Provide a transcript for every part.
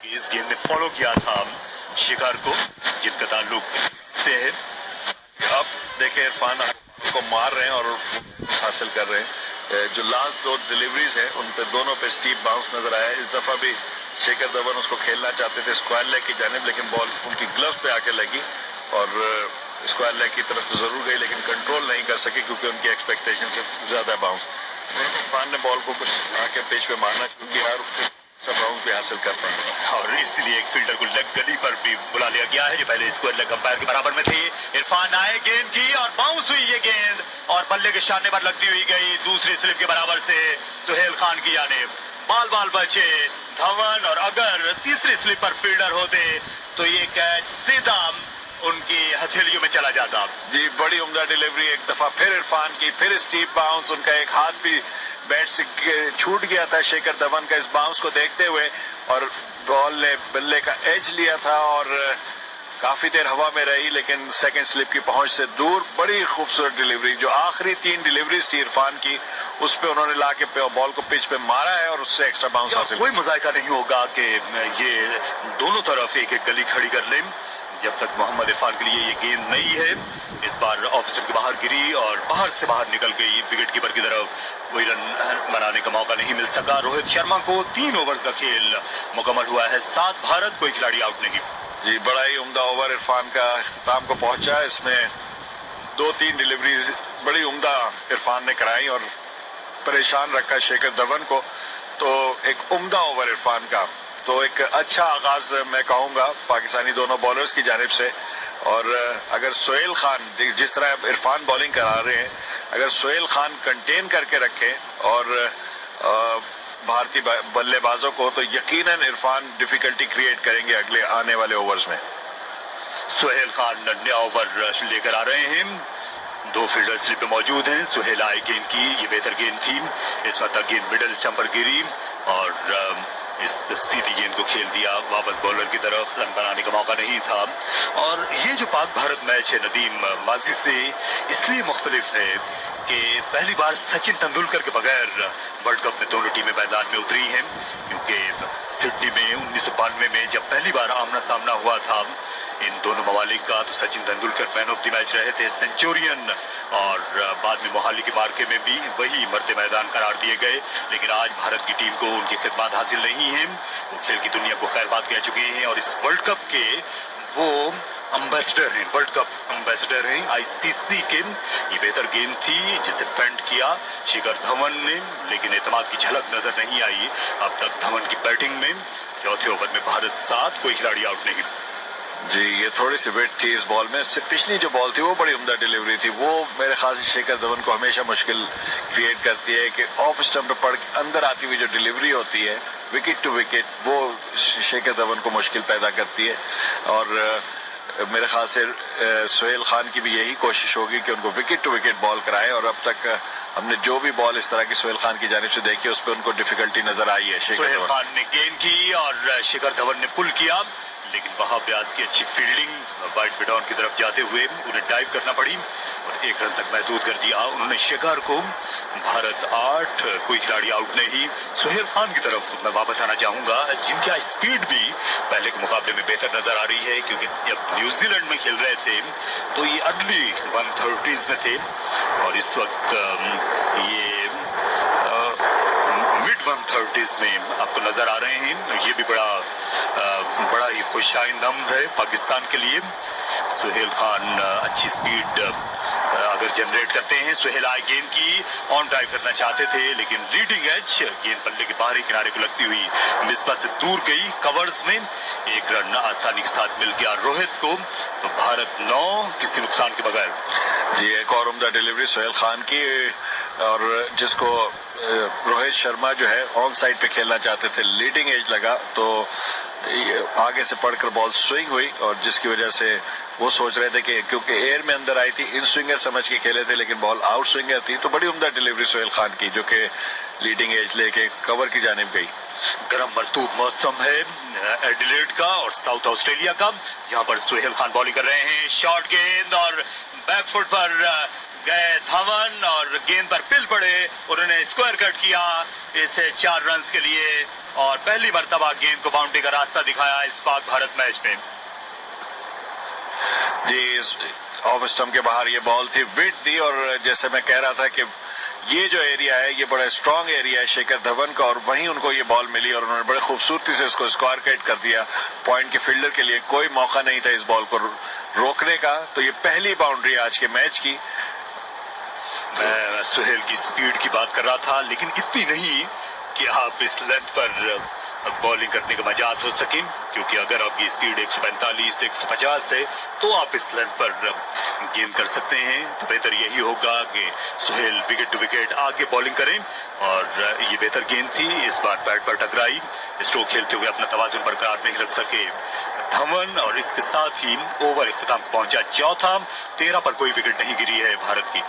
इस गेंद ने फॉलो किया था शिखर को, जिनका ताल्लुक से है। अब देखे इरफान को मार रहे हैं और हासिल कर रहे हैं। जो लास्ट दो डिलीवरीज हैं उन पे दोनों पे स्टीप बाउंस नजर आया। इस दफा भी शेखर धवन उसको खेलना चाहते थे स्क्वायर लेग की जानिब, लेकिन बॉल उनकी ग्लव्स पे आके लगी और स्क्वायर लेग की तरफ तो जरूर गई, लेकिन कंट्रोल नहीं कर सके क्योंकि उनकी एक्सपेक्टेशन से ज्यादा बाउंस। इरफान ने बॉल को कुछ आके पिच पे मारना क्योंकि यार सब बाउंस भी हासिल कर पाए, और इसलिए एक फील्डर को लेग गली पर भी बुला लिया गया है जो पहले स्क्वायर लेग अंपायर के बराबर में थी। इरफान आए, गेंद की और बाउंस हुई ये गेंद और बल्ले के शाने पर लगती हुई गई दूसरी स्लिप के बराबर से सुहेल खान की जानिब। बाल बाल बचे धवन, और अगर तीसरी स्लिप पर फील्डर होते तो ये कैच सीधा उनकी हथेलियों में चला जाता। जी बड़ी उम्दा डिलीवरी एक दफा फिर इरफान की, फिर स्टीप बाउंस। उनका एक हाथ भी बैट से छूट गया था शेखर धवन का इस बाउंस को देखते हुए, और बॉल ने बल्ले का एज लिया था और काफी देर हवा में रही, लेकिन सेकंड स्लिप की पहुंच से दूर। बड़ी खूबसूरत डिलीवरी, जो आखिरी 3 डिलीवरीज थी इरफान की उस पे उन्होंने लाके बॉल को पिच पे मारा है और उससे एक्स्ट्रा बाउंस हासिल। कोई मुजाहिका नहीं होगा कि ये दोनों तरफ एक एक गली खड़ी कर लें जब तक मोहम्मद इरफान के लिए ये गेंद नहीं है। इस बार ऑफ स्टंप के बाहर गिरी और बाहर से बाहर निकल गई विकेट कीपर की तरफ। कोई रन बनाने का मौका नहीं मिल सका रोहित शर्मा को। 3 ओवर्स का खेल मुकम्मल हुआ है, 7 भारत, कोई खिलाड़ी आउट नहीं। जी बड़ा ही उम्दा ओवर इरफान का इख्तिताम को पहुंचा। इसमें 2-3 डिलीवरी बड़ी उम्दा इरफान ने कराई और परेशान रखा शेखर धवन को। तो एक उम्दा ओवर इरफान का, तो एक अच्छा आगाज मैं कहूंगा पाकिस्तानी दोनों बॉलर्स की जानिब से। और अगर सुहेल खान जिस तरह इरफान बॉलिंग करा रहे हैं, अगर सुहेल खान कंटेन करके रखें और भारतीय बल्लेबाजों को, तो यकीनन इरफान डिफिकल्टी क्रिएट करेंगे अगले आने वाले ओवर्स में। सुहेल खान नया ओवर लेकर आ रहे हैं। 2 फील्डर स्लिप पे मौजूद हैं। सुहेल आए गेंद की, ये बेहतर गेंद थी। इस वक्त गेंद मिडल स्टंप पर गिरी और इस सीधी गेंद को खेल दिया वापस बॉलर की तरफ। रन बनाने का मौका नहीं था। और ये जो पाक भारत मैच है नदीम, माजी से इसलिए मुख्तलिफ है कि पहली बार सचिन तेंदुलकर के बगैर वर्ल्ड कप में दोनों टीमें मैदान में उतरी हैं। क्योंकि सिडनी में 1992 में जब पहली बार आमना सामना हुआ था इन दोनों ममालिक का, तो Sachin Tendulkar man of the match रहे थे, सेंचुरियन, और बाद में मोहाली के मार्के में भी वही मरते मैदान करार दिए गए। लेकिन आज भारत की टीम को उनकी खिदमत हासिल नहीं है। वो खेल की दुनिया को खैरबाद कह चुके हैं और इस वर्ल्ड कप के वो एम्बेसडर हैं, वर्ल्ड कप एम्बेसडर हैं आईसीसी के। ये बेहतर गेंद थी जिसे फेंट किया शिखर धवन ने, लेकिन एतमाद की झलक नजर नहीं आई अब तक धवन की बैटिंग में। चौथे ओवर में भारत 7, कोई खिलाड़ी आउट नहीं। जी ये थोड़ी सी वेट थी इस बॉल में। इससे पिछली जो बॉल थी वो बड़ी उम्दा डिलीवरी थी। वो मेरे ख्याल से शेखर धवन को हमेशा मुश्किल क्रिएट करती है कि ऑफ स्टंप पे पड़ के अंदर आती हुई जो डिलीवरी होती है विकेट टू विकेट, वो शेखर धवन को मुश्किल पैदा करती है। और मेरे ख्याल से सुहेल खान की भी यही कोशिश होगी कि उनको विकेट टू विकेट बॉल कराए। और अब तक हमने जो भी बॉल इस तरह की सुहेल खान की जानिब से देखी उस पर उनको डिफिकल्टी नजर आई है। सुहेल खान ने गेंद की और शिखर धवन ने पुल किया, लेकिन वहां ब्याज की अच्छी फील्डिंग वाइट बिडॉन की तरफ जाते हुए उन्हें डाइव करना पड़ी और 1 रन तक महदूद कर दिया उन्होंने शिखर को। भारत 8, कोई खिलाड़ी आउट नहीं। सुहेल खान की तरफ मैं वापस आना चाहूंगा, जिनकी स्पीड भी पहले के मुकाबले में बेहतर नजर आ रही है, क्योंकि जब न्यूजीलैंड में खेल रहे थे तो ये अर्ली 130s में थे और इस वक्त ये मिड 130s में आपको नजर आ रहे हैं। ये भी बड़ा ही खुशाइंदम है पाकिस्तान के लिए। सुहेल खान अच्छी स्पीड अगर जनरेट करते हैं। सुहेल आए गेंद की, ऑन ड्राइव करना चाहते थे, लेकिन लीडिंग एज गेंद बल्ले के बाहरी किनारे को लगती हुई मिसबा से दूर गई कवर्स में। 1 रन आसानी के साथ मिल गया रोहित को। तो भारत 9, किसी नुकसान के बगैर। जी एक और उम्दा डिलीवरी सुहेल खान की, और जिसको रोहित शर्मा जो है ऑन साइड पे खेलना चाहते थे, लीडिंग एज लगा तो आगे से पड़कर बॉल स्विंग हुई, और जिसकी वजह से वो सोच रहे थे कि क्योंकि एयर में अंदर आई थी इन स्विंगर समझ के खेले थे, लेकिन बॉल आउट स्विंगर थी। तो बड़ी उम्दा डिलीवरी सुहेल खान की, जो कि लीडिंग एज लेके कवर की जानिब गई। गर्म मरतूब मौसम है एडिलेड का और साउथ ऑस्ट्रेलिया का, जहां पर सुहेल खान बॉलिंग कर रहे हैं। शॉर्ट गेंद और बैकफुट पर गए धवन और गेंद पर पिल पड़े, उन्होंने स्क्वायर कट किया। इसे 4 रन के लिए اور پہلی مرتبہ گیند کو باؤنڈری کا راستہ دکھایا اس پاک بھارت میچ میں. جی آف اسٹمپ کے باہر یہ بال تھی، وڈ تھی، اور جیسے میں کہہ رہا تھا کہ یہ جو ایریا ہے یہ بڑا اسٹرانگ ایریا ہے شیکھر دھون کا، اور وہیں ان کو یہ بال ملی اور انہوں نے بڑے خوبصورتی سے اس کو اسکوائر کٹ کر دیا. پوائنٹ کے فیلڈر کے لیے کوئی موقع نہیں تھا اس بال کو روکنے کا. تو یہ پہلی باؤنڈری آج کے میچ کی. میں سہیل کی سپیڈ کی بات کر رہا تھا، لیکن اتنی نہیں کہ آپ اس لینتھ پر بالنگ کرنے کا مجاز ہو سکیں، کیونکہ اگر آپ کی سپیڈ 145 150 ہے تو آپ اس لینتھ پر گیند کر سکتے ہیں. تو بہتر یہی ہوگا کہ سہیل وکٹ ٹو وکٹ آگے بالنگ کریں، اور یہ بہتر گیند تھی. اس بار بیٹ پر ٹکرائی، اسٹروک کھیلتے ہوئے اپنا توازن برقرار نہیں رکھ سکے دھون، اور اس کے ساتھ ہی اوور اختتام کو پہنچا. چوتھا 13 پر کوئی وکٹ نہیں گری ہے بھارت کی.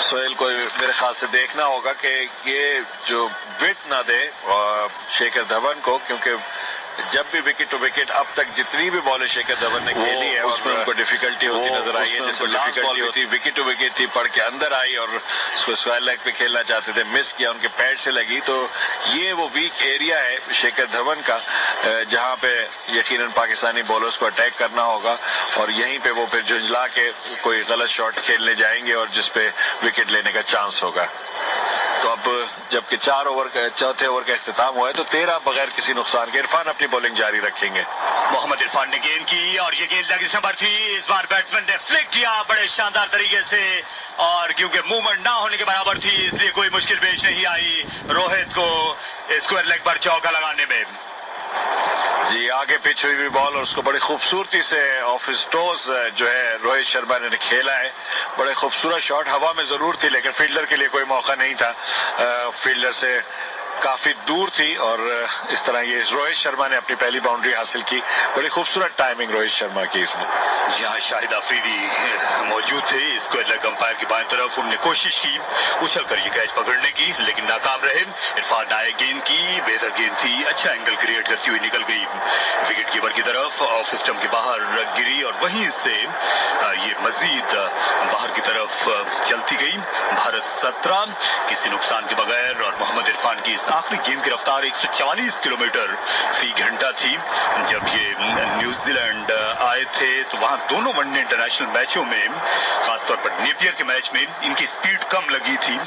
سہیل کو میرے خیال سے دیکھنا ہوگا کہ یہ جو وٹ نہ دے شیکھر دھون کو، کیونکہ جب بھی وکٹ ٹو وکٹ اب تک جتنی بھی بالیں شیکھر دھون نے کھیلی ہے اس میں ان کو ڈیفیکلٹی ہوتی نظر آئی ہے. جیسے لاسٹ بال ہوتی وکٹ ٹو وکٹ تھی، پڑھ کے اندر آئی اور اس کو اسکوائر لیگ پہ کھیلنا چاہتے تھے، مس کیا، ان کے پیڈ سے لگی. تو یہ وہ ویک ایریا ہے شیکھر دھون کا جہاں پہ یقیناً پاکستانی بالرز کو اٹیک کرنا ہوگا، اور یہیں پہ وہ پھر جھنجھلا کے کوئی غلط شاٹ کھیلنے جائیں گے اور جس پہ وکٹ لینے کا چانس ہوگا. تو اب جبکہ چوتھے اوور کا اختتام ہوا ہے تو 13 بغیر کسی نقصان کے عرفان اپنی بالنگ جاری رکھیں گے. محمد عرفان نے گیند کی اور یہ گیند لیگ نمبر تھی. اس بار بیٹسمین نے فلک کیا بڑے شاندار طریقے سے، اور کیونکہ موومنٹ نہ ہونے کے برابر تھی اس لیے کوئی مشکل پیش نہیں آئی روہت کو اسکوائر لیگ پر چوکا لگانے میں. جی آگے پچ ہوئی بال اور اس کو بڑی خوبصورتی سے آف ہز ٹوز جو ہے روہت شرما نے کھیلا ہے. بڑے خوبصورت شاٹ ہوا میں ضرور تھی لیکن فیلڈر کے لیے کوئی موقع نہیں تھا، فیلڈر سے کافی دور تھی، اور اس طرح یہ روہت شرما نے اپنی پہلی باؤنڈری حاصل کی. بڑی خوبصورت ٹائمنگ روہت شرما کی اس میں. یہاں شاہد آفریدی موجود تھے اسکوائر لیگ امپائر کی بائیں طرف. انہوں نے کوشش کی اچھل کر یہ کیچ پکڑنے کی لیکن ناکام رہے. عرفان آئے گیند کی، بہتر گیند تھی، اچھا اینگل کریٹ کرتی ہوئی نکل گئی وکٹ کیپر کی طرف، آف اسٹمپ کے باہر گری اور وہیں سے یہ مزید باہر کی طرف چلتی گئی. بھارت 17 کسی نقصان کے بغیر، اور محمد عرفان کی آخری گیند کی رفتار 144 کلومیٹر فی گھنٹہ تھی. جب یہ نیوزی لینڈ آئے تھے تو وہاں دونوں ون ڈے انٹرنیشنل میچوں میں، خاص طور پر نیپیئر کے میچ میں ان کی سپیڈ کم لگی تھی.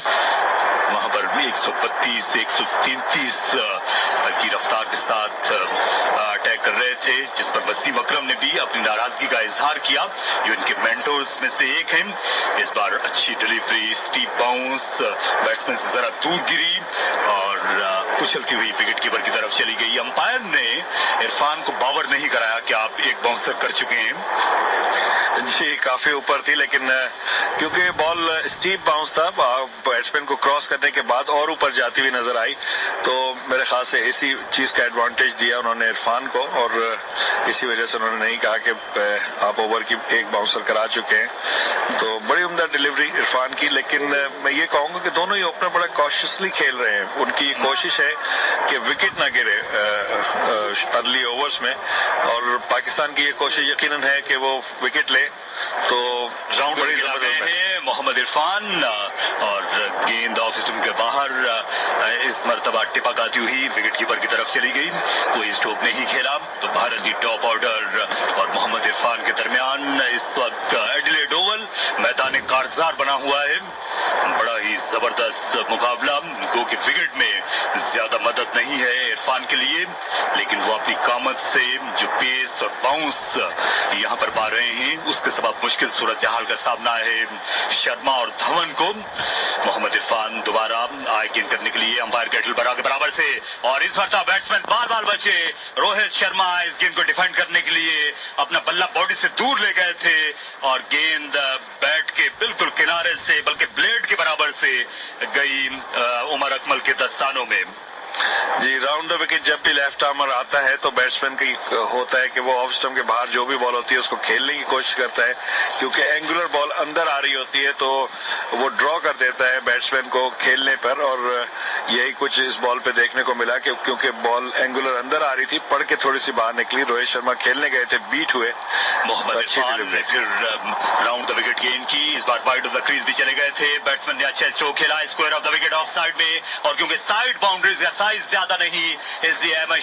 وہاں پر بھی 132 133 کی رفتار کے ساتھ اٹیک کر رہے تھے، جس پر وسیم اکرم نے بھی اپنی ناراضگی کا اظہار کیا، جو ان کے مینٹورز میں سے ایک ہیں. اس بار اچھی ڈیلیوری، اسٹیپ باؤنس، بیٹسمین سے ذرا دور گری اور کچلتی ہوئی وکٹ کیپر کی طرف چلی گئی. امپائر نے عرفان کو باور نہیں کرایا کہ آپ ایک باؤنسر کر چکے ہیں. جی کافی اوپر تھی لیکن کیونکہ بال اسٹیپ باؤنس تھا، بیٹسمین کو کراس کرنے کے بعد اور اوپر جاتی ہوئی نظر آئی، تو میرے خیال سے اسی چیز کا ایڈوانٹیج دیا انہوں نے عرفان کو، اور اسی وجہ سے انہوں نے نہیں کہا کہ آپ اوور کی ایک باؤنسر کرا چکے ہیں. تو بڑی عمدہ ڈیلیوری عرفان کی، لیکن میں یہ کہوں گا کہ دونوں ہی اوپنر بڑا کاشیسلی کھیل رہے ہیں. ان کی کوشش ہے کہ وکٹ نہ گرے ارلی اوورز میں، اور پاکستان کی یہ کوشش یقیناً ہے کہ وہ وکٹ لے. تو راؤنڈ بڑی ہیں محمد عرفان، اور گیند آف اسٹمپ کے باہر اس مرتبہ ٹپک آتی ہوئی وکٹ کیپر کی طرف چلی گئی. کوئی اسٹروک نہیں کھیلا. تو بھارت کی ٹاپ آرڈر اور محمد عرفان کے درمیان اس وقت ایڈیلیڈ اوول میدان کارزار بنا ہوا ہے. بڑا ہی زبردست مقابلہ، گو کہ وکٹ میں زیادہ مدد نہیں ہے عرفان کے لیے، لیکن وہ اپنی کامت سے جو پیس اور باؤنس یہاں پر پا رہے ہیں اس کے سبب مشکل صورتحال کا سامنا ہے شرما اور دھون کو. محمد عرفان دوبارہ آئے گیند کرنے کے لیے امپائر کیٹل برا کے برابر سے، اور اس مرتبہ بیٹسمین بال بچے. روہت شرما اس گیند کو ڈیفینڈ کرنے کے لیے اپنا بلہ باڈی سے دور لے گئے تھے، اور گیند بیٹ کے بالکل کنارے سے بلکہ بلیڈ کے برابر سے گئی عمر اکمل کے دستانوں میں. جی راؤنڈ دا وکٹ جب بھی لیفٹ آرمر آتا ہے تو بیٹسمین کی ہوتا ہے کہ وہ آف اسٹمپ کے باہر جو بھی بال ہوتی ہے اس کو کھیلنے کی کوشش کرتا ہے، کیونکہ اینگولر بال اندر آ رہی ہوتی ہے تو وہ ڈرا کر دیتا ہے بیٹسمین کو کھیلنے پر. اور یہی کچھ اس بال پہ دیکھنے کو ملا کہ کیونکہ بال اینگولر اندر آ رہی تھی، پڑھ کے تھوڑی سی باہر نکلی. روہت شرما کھیلنے گئے تھے، بیٹ ہوئے. محمد عرفان نے پھر راؤنڈ دا وکٹ گین کی. اس بار وائڈ آف دا کریز بھی چلے گئے تھے. بیٹسمین نے اچھا اسٹروک کھیلا square of the wicket of side میں، اور کیونکہ سائڈ باؤنڈریز یا इंतहाई ज्यादा नहीं, इस दी अहमद